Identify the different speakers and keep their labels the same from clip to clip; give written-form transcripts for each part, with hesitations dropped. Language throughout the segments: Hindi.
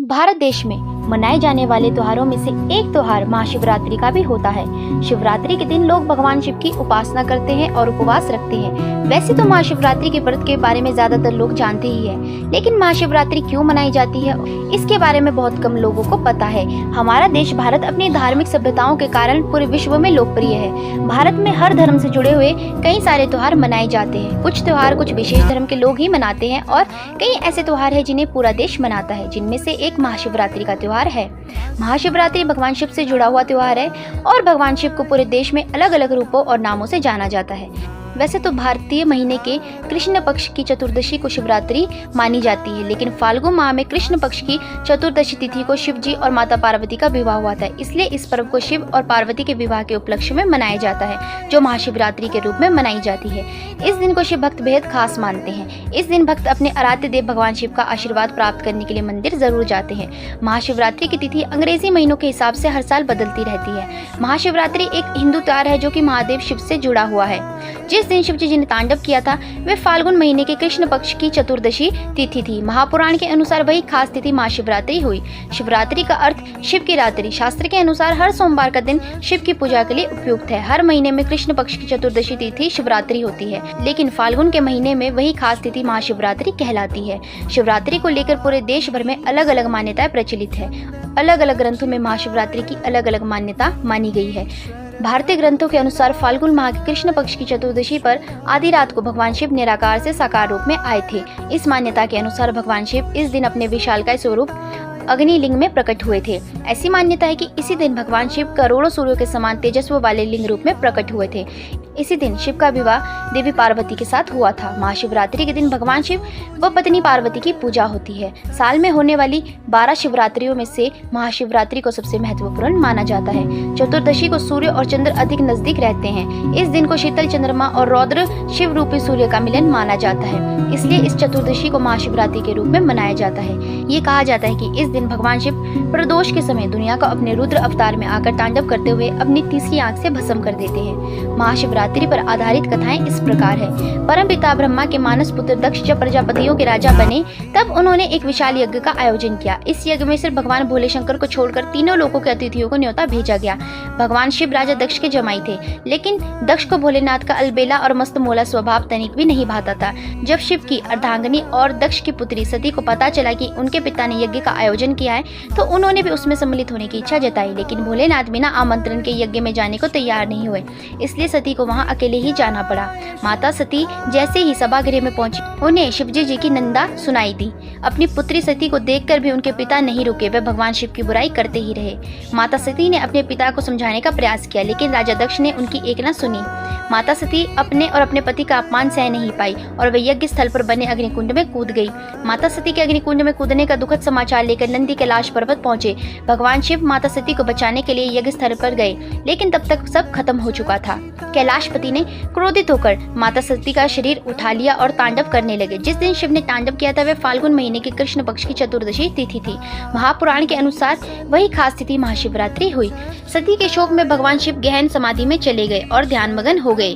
Speaker 1: भारत देश में मनाए जाने वाले त्योहारों में से एक त्योहार महाशिवरात्रि का भी होता है। शिवरात्रि के दिन लोग भगवान शिव की उपासना करते हैं और उपवास रखते हैं। वैसे तो महाशिवरात्रि के व्रत के बारे में ज्यादातर लोग जानते ही हैं, लेकिन महाशिवरात्रि क्यों मनाई जाती है इसके बारे में बहुत कम लोगों को पता है। हमारा देश भारत अपनी धार्मिक सभ्यताओं के कारण पूरे विश्व में लोकप्रिय है। भारत में हर धर्म से जुड़े हुए कई सारे त्योहार मनाए जाते हैं। कुछ त्योहार कुछ विशेष धर्म के लोग ही मनाते हैं और कई ऐसे त्योहार है जिन्हें पूरा देश मनाता है, जिनमें से एक महाशिवरात्रि का त्योहार है। महाशिवरात्रि भगवान शिव से जुड़ा हुआ त्योहार है और भगवान शिव को पूरे देश में अलग अलग रूपों और नामों से जाना जाता है। वैसे तो भारतीय महीने के कृष्ण पक्ष की चतुर्दशी को शिवरात्रि मानी जाती है, लेकिन फाल्गुन माह में कृष्ण पक्ष की चतुर्दशी तिथि को शिव जी और माता पार्वती का विवाह हुआ था, इसलिए इस पर्व को शिव और पार्वती के विवाह के उपलक्ष्य में मनाया जाता है, जो महाशिवरात्रि के रूप में मनाई जाती है। इस दिन को शिव भक्त बेहद खास मानते हैं। इस दिन भक्त अपने आराध्य देव भगवान शिव का आशीर्वाद प्राप्त करने के लिए मंदिर जरूर जाते हैं। महाशिवरात्रि की तिथि अंग्रेजी महीनों के हिसाब से हर साल बदलती रहती है। महाशिवरात्रि एक हिंदू त्योहार है जो कि महादेव शिव से जुड़ा हुआ है। जिस दिन शिव जी ने तांडव किया था वे फाल्गुन महीने के कृष्ण पक्ष की चतुर्दशी तिथि थी। महापुराण के अनुसार वही खास तिथि महाशिवरात्रि हुई। शिवरात्रि का अर्थ शिव की रात्रि। शास्त्र के अनुसार हर सोमवार का दिन शिव की पूजा के लिए उपयुक्त है। हर महीने में कृष्ण पक्ष की चतुर्दशी तिथि शिवरात्रि होती है, लेकिन फाल्गुन के महीने में वही खास तिथि महाशिवरात्रि कहलाती है। शिवरात्रि को लेकर पूरे देश भर में अलग अलग मान्यताएं प्रचलित है। अलग अलग ग्रंथों में महाशिवरात्रि की अलग अलग मान्यता मानी गई है। भारतीय ग्रंथों के अनुसार फाल्गुन माह के कृष्ण पक्ष की चतुर्दशी पर आधी रात को भगवान शिव निराकार से साकार रूप में आए थे। इस मान्यता के अनुसार भगवान शिव इस दिन अपने विशालकाय स्वरूप अग्निलिंग में प्रकट हुए थे। ऐसी मान्यता है कि इसी दिन भगवान शिव करोड़ों सूर्यों के समान तेजस्व वाले लिंग रूप में प्रकट हुए थे। इसी दिन शिव का विवाह देवी पार्वती के साथ हुआ था। महाशिवरात्रि के दिन भगवान शिव व पत्नी पार्वती की पूजा होती है। साल में होने वाली 12 शिवरात्रियों में से महाशिवरात्रि को सबसे महत्वपूर्ण माना जाता है। चतुर्दशी को सूर्य और चंद्र अधिक नजदीक रहते हैं। इस दिन को शीतल चंद्रमा और रौद्र शिव रूपी सूर्य का मिलन माना जाता है, इसलिए इस चतुर्दशी को महाशिवरात्रि के रूप में मनाया जाता है। ये कहा जाता है कि इस दिन भगवान शिव प्रदोष के समय दुनिया को अपने रुद्र अवतार में आकर तांडव करते हुए अपनी तीसरी आंख से भस्म कर देते हैं। महाशिवरात्रि पर आधारित कथाएं इस प्रकार है। परमपिता ब्रह्मा के मानस पुत्र दक्ष जब प्रजापतियों के राजा बने तब उन्होंने एक विशाल यज्ञ का आयोजन किया। इस यज्ञ में सिर्फ भगवान भोले शंकर को छोड़कर तीनों लोकों के अतिथियों को न्योता भेजा गया। भगवान शिव राजा दक्ष के जमाई थे, लेकिन दक्ष को भोलेनाथ का अलबेला और मस्त मोला स्वभाव तनिक भी नहीं भाता था। जब शिव की अर्धांगिनी और दक्ष की पुत्री सती को पता चला कि उनके पिता ने यज्ञ का आयोजन किया है तो उन्होंने भी उसमें सम्मिलित होने की इच्छा जताई, लेकिन भोलेनाथ बिना आमंत्रण के यज्ञ में जाने को तैयार नहीं हुए, इसलिए सती को वहां अकेले ही जाना पड़ा। माता सती जैसे ही सभागृह में पहुंची उन्हें शिवजी जी की निंदा सुनाई दी। अपनी पुत्री सती को देखकर भी उनके पिता नहीं रुके, वे भगवान शिव की बुराई करते ही रहे। माता सती ने अपने पिता को समझाने का प्रयास किया, लेकिन राजा दक्ष ने उनकी एक न सुनी। माता सती अपने और अपने पति का अपमान सह नहीं पाई और वे यज्ञ स्थल पर बने अग्निकुंड में कूद गई। माता सती के अग्निकुंड में कूदने का दुखद समाचार लेकर नंदी कैलाश पर्वत पहुंचे। भगवान शिव माता सती को बचाने के लिए यज्ञ स्थल पर गए, लेकिन तब तक सब खत्म हो चुका था। कैलाशपति ने क्रोधित होकर माता सती का शरीर उठा लिया और तांडव करने लगे। जिस दिन शिव ने तांडव किया था वह फाल्गुन महीने के कृष्ण पक्ष की चतुर्दशी तिथि थी। महापुराण के अनुसार वही खास तिथि महाशिवरात्रि हुई। सती के शोक में भगवान शिव गहन समाधि में चले गए और ध्यानमग्न हो गए।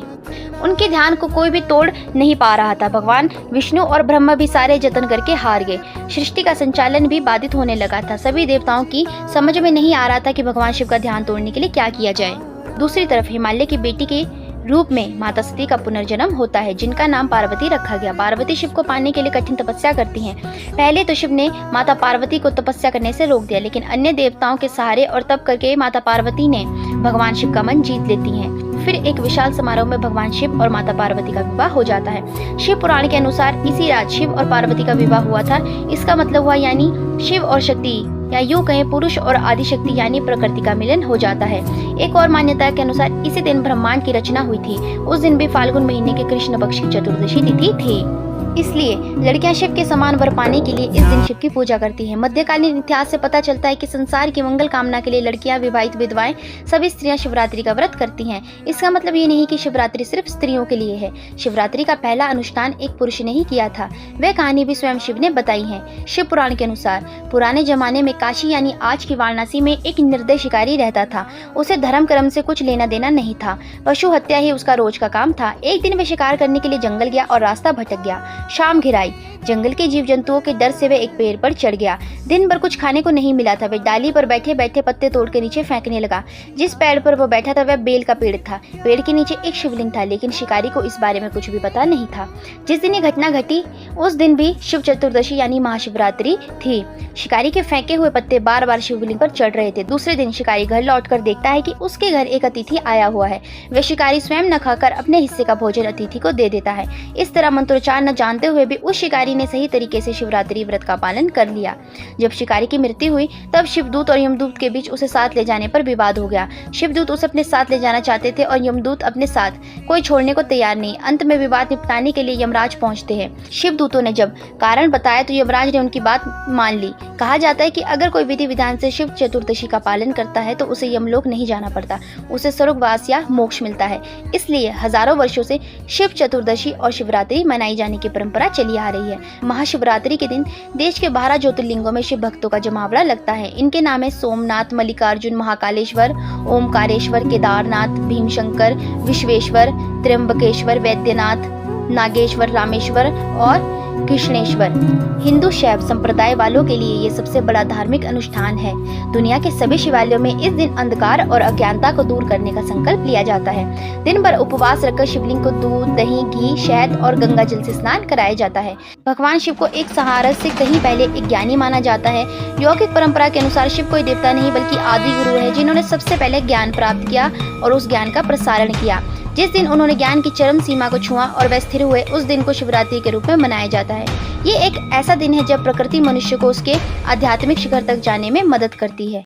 Speaker 1: उनके ध्यान को कोई भी तोड़ नहीं पा रहा था। भगवान विष्णु और ब्रह्मा भी सारे जतन करके हार गए। सृष्टि का संचालन भी बाधित होने लगा था। सभी देवताओं की समझ में नहीं आ रहा था कि भगवान शिव का ध्यान तोड़ने के लिए क्या किया जाए। दूसरी तरफ हिमालय की बेटी के रूप में माता सती का पुनर्जन्म होता है, जिनका नाम पार्वती रखा गया। पार्वती शिव को पाने के लिए कठिन तपस्या करती हैं। पहले तो शिव ने माता पार्वती को तपस्या करने से रोक दिया, लेकिन अन्य देवताओं के सहारे और तप करके माता पार्वती ने भगवान शिव का मन जीत लेती हैं। फिर एक विशाल समारोह में भगवान शिव और माता पार्वती का विवाह हो जाता है। शिव पुराण के अनुसार इसी रात शिव और पार्वती का विवाह हुआ था। इसका मतलब हुआ यानी शिव और शक्ति या यूं कहें पुरुष और आदिशक्ति यानी प्रकृति का मिलन हो जाता है। एक और मान्यता के अनुसार इसी दिन ब्रह्मांड की रचना हुई थी। उस दिन भी फाल्गुन महीने के कृष्ण पक्ष की चतुर्दशी तिथि थी। इसलिए लड़कियां शिव के समान वर पाने के लिए इस दिन शिव की पूजा करती हैं। मध्यकालीन इतिहास से पता चलता है कि संसार की मंगल कामना के लिए लड़कियां, विवाहित विधवाएं, सभी स्त्रियां शिवरात्रि का व्रत करती हैं। इसका मतलब ये नहीं कि शिवरात्रि सिर्फ स्त्रियों के लिए है। शिवरात्रि का पहला अनुष्ठान एक पुरुष ने ही किया था। वह कहानी भी स्वयं शिव ने बताई है। शिव पुराण के अनुसार पुराने जमाने में काशी यानी आज की वाराणसी में एक निर्दय शिकारी रहता था। उसे धर्म कर्म से कुछ लेना देना नहीं था। पशु हत्या ही उसका रोज का काम था। एक दिन वह शिकार करने के लिए जंगल गया और रास्ता भटक गया। शाम घिराई जंगल के जीव जंतुओं के डर से वह एक पेड़ पर चढ़ गया। दिन भर कुछ खाने को नहीं मिला था। वह डाली पर बैठे बैठे पत्ते तोड़ के नीचे फेंकने लगा। जिस पेड़ पर वो बैठा था वह बेल का पेड़ था। पेड़ के नीचे एक शिवलिंग था, लेकिन शिकारी को इस बारे में कुछ भी पता नहीं था। जिस दिन ये घटना घटी उस दिन भी शिव चतुर्दशी यानी महाशिवरात्रि थी। शिकारी के फेंके हुए पत्ते बार बार शिवलिंग पर चढ़ रहे थे। दूसरे दिन शिकारी घर लौटकर देखता है कि उसके घर एक अतिथि आया हुआ है। वह शिकारी स्वयं न खाकर अपने हिस्से का भोजन अतिथि को दे देता है। इस तरह मंत्रोच्चार न जानते हुए भी उस शिकारी ने सही तरीके से शिवरात्रि व्रत का पालन कर लिया। जब शिकारी की मृत्यु हुई तब शिवदूत और यमदूत के बीच उसे साथ ले जाने पर विवाद हो गया। शिवदूत उसे अपने साथ ले जाना चाहते थे और यमदूत अपने साथ, कोई छोड़ने को तैयार नहीं। अंत में विवाद निपटाने के लिए यमराज पहुंचते हैं। शिवदूतों ने जब कारण बताया तो यमराज ने उनकी बात मान ली। कहा जाता है कि अगर कोई विधि विधान से शिव चतुर्दशी का पालन करता है तो उसे यमलोक नहीं जाना पड़ता, उसे स्वर्गवास या मोक्ष मिलता है। इसलिए हजारों वर्षों से शिव चतुर्दशी और शिवरात्रि मनाई जाने की परंपरा चली आ रही है। महाशिवरात्रि के दिन देश के 12 ज्योतिर्लिंगों में शिव भक्तों का जमावड़ा लगता है। इनके नाम है सोमनाथ, मल्लिकार्जुन, महाकालेश्वर, ओमकारेश्वर, केदारनाथ, भीमशंकर, विश्वेश्वर, त्र्यंबकेश्वर, वैद्यनाथ, नागेश्वर, रामेश्वर और कृष्णेश्वर। हिंदू शैव संप्रदाय वालों के लिए ये सबसे बड़ा धार्मिक अनुष्ठान है। दुनिया के सभी शिवालयों में इस दिन अंधकार और अज्ञानता को दूर करने का संकल्प लिया जाता है। दिन भर उपवास रखकर शिवलिंग को दूध, दही, घी, शहद और गंगा जल से स्नान कराया जाता है। भगवान शिव को एक सहारस से कहीं पहले एक ज्ञानी माना जाता है। यौगिक परंपरा के अनुसार शिव कोई देवता नहीं बल्कि आदि गुरु है, जिन्होंने सबसे पहले ज्ञान प्राप्त किया और उस ज्ञान का प्रसारण किया। जिस दिन उन्होंने ज्ञान की चरम सीमा को छुआ और वह स्थिर हुए, उस दिन को शिवरात्रि के रूप में मनाया जाता है। ये एक ऐसा दिन है जब प्रकृति मनुष्य को उसके आध्यात्मिक शिखर तक जाने में मदद करती है।